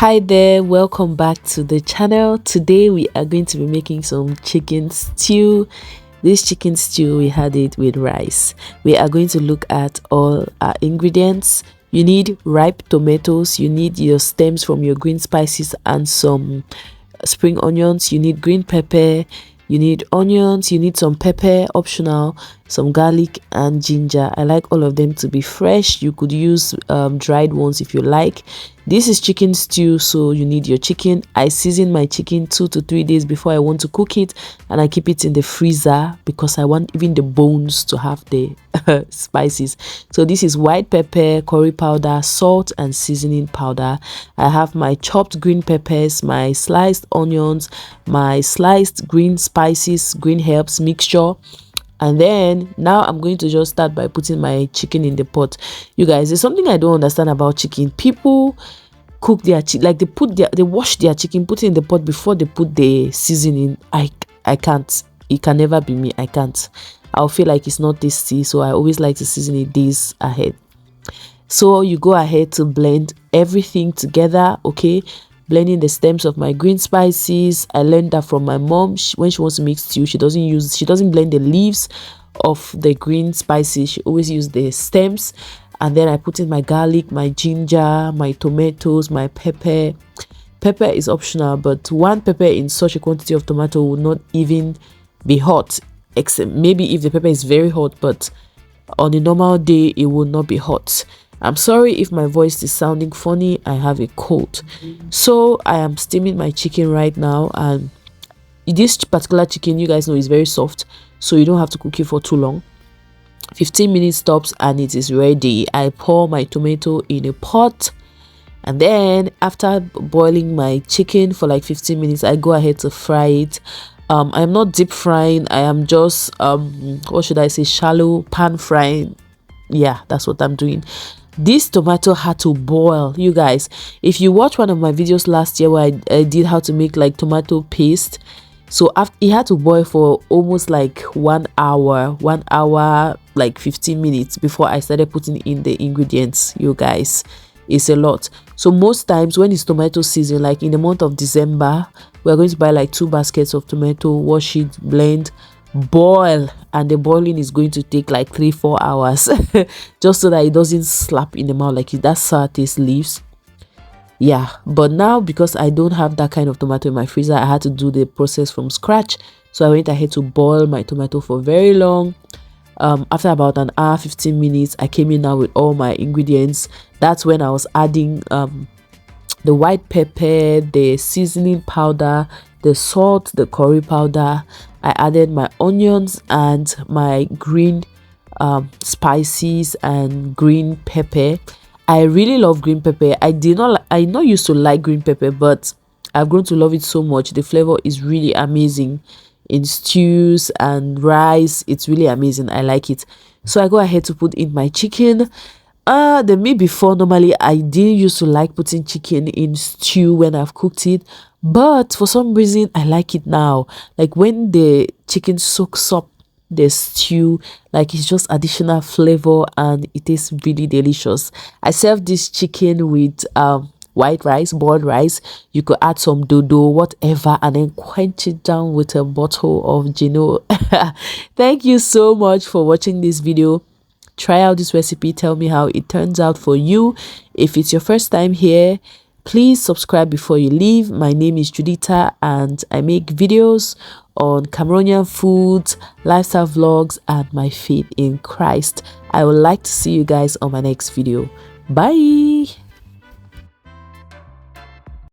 Hi there, welcome back to the channel. Today we are going to be making some chicken stew. This chicken stew, we had it with rice. We are going to look at all our ingredients. You need ripe tomatoes, you need your stems from your green spices and some spring onions, you need green pepper, you need onions, you need some pepper, optional, some garlic and ginger. I like all of them to be fresh. You could use dried ones if you like. This is chicken stew, so you need your chicken. I season my chicken 2 to 3 days before I want to cook it, and I keep it in the freezer because I want even the bones to have the spices. So this is white pepper, curry powder, salt and seasoning powder. I have my chopped green peppers, my sliced onions, my sliced green spices, green herbs mixture. And then now I'm going to just start by putting my chicken in the pot. You guys, there's something I don't understand about chicken. People cook their chicken, like they wash their chicken, put it in the pot before they put the seasoning. I can't. It can never be me. I can't. I'll feel like it's not tasty, so I always like to season it days ahead. So you go ahead to blend everything together, okay? Blending the stems of my green spices. I learned that from my mom. When she wants to make stew, she doesn't blend the leaves of the green spices. She always use the stems. And then I put in my garlic, my ginger, my tomatoes, my pepper. Pepper is optional, but one pepper in such a quantity of tomato would not even be hot, except maybe if the pepper is very hot, but on a normal day it will not be hot. I'm sorry if my voice is sounding funny. I have a cold. So I am steaming my chicken right now, and this particular chicken, you guys know, is very soft, so you don't have to cook it for too long. 15 minutes tops and it is ready. I pour my tomato in a pot, and then after boiling my chicken for like 15 minutes, I go ahead to fry it. I'm not deep frying. I am just what should I say, shallow pan frying. Yeah, that's what I'm doing. This tomato had to boil, you guys. If you watch one of my videos last year where I did how to make like tomato paste, so after it had to boil for almost like 1 hour like 15 minutes before I started putting in the ingredients. You guys, it's a lot. So most times when it's tomato season, like in the month of December, we're going to buy like 2 baskets of tomato, wash it, blend, boil, and the boiling is going to take like 3-4 hours just so that it doesn't slap in the mouth like that sour taste leaves. Yeah, but now because I don't have that kind of tomato in my freezer, I had to do the process from scratch. So I went ahead to boil my tomato for very long. After about an hour 15 minutes, I came in now with all my ingredients. That's when I was adding the white pepper, the seasoning powder, the salt, the curry powder. I added my onions and my green spices and green pepper. I really love green pepper. I not used to like green pepper, but I've grown to love it so much. The flavor is really amazing in stews and rice. It's really amazing. I like it. So I go ahead to put in my chicken. The me before, normally I didn't used to like putting chicken in stew when I've cooked it, but for some reason I like it now. Like when the chicken soaks up the stew, like it's just additional flavor and it is really delicious. I serve this chicken with white rice, boiled rice. You could add some dodo, whatever, and then quench it down with a bottle of Gino. Thank you so much for watching this video. Try out this recipe, tell me how it turns out for you. If it's your first time here, please subscribe before you leave. My name is Judita and I make videos on Cameroonian foods, lifestyle vlogs, and my faith in Christ. I would like to see you guys on my next video. Bye.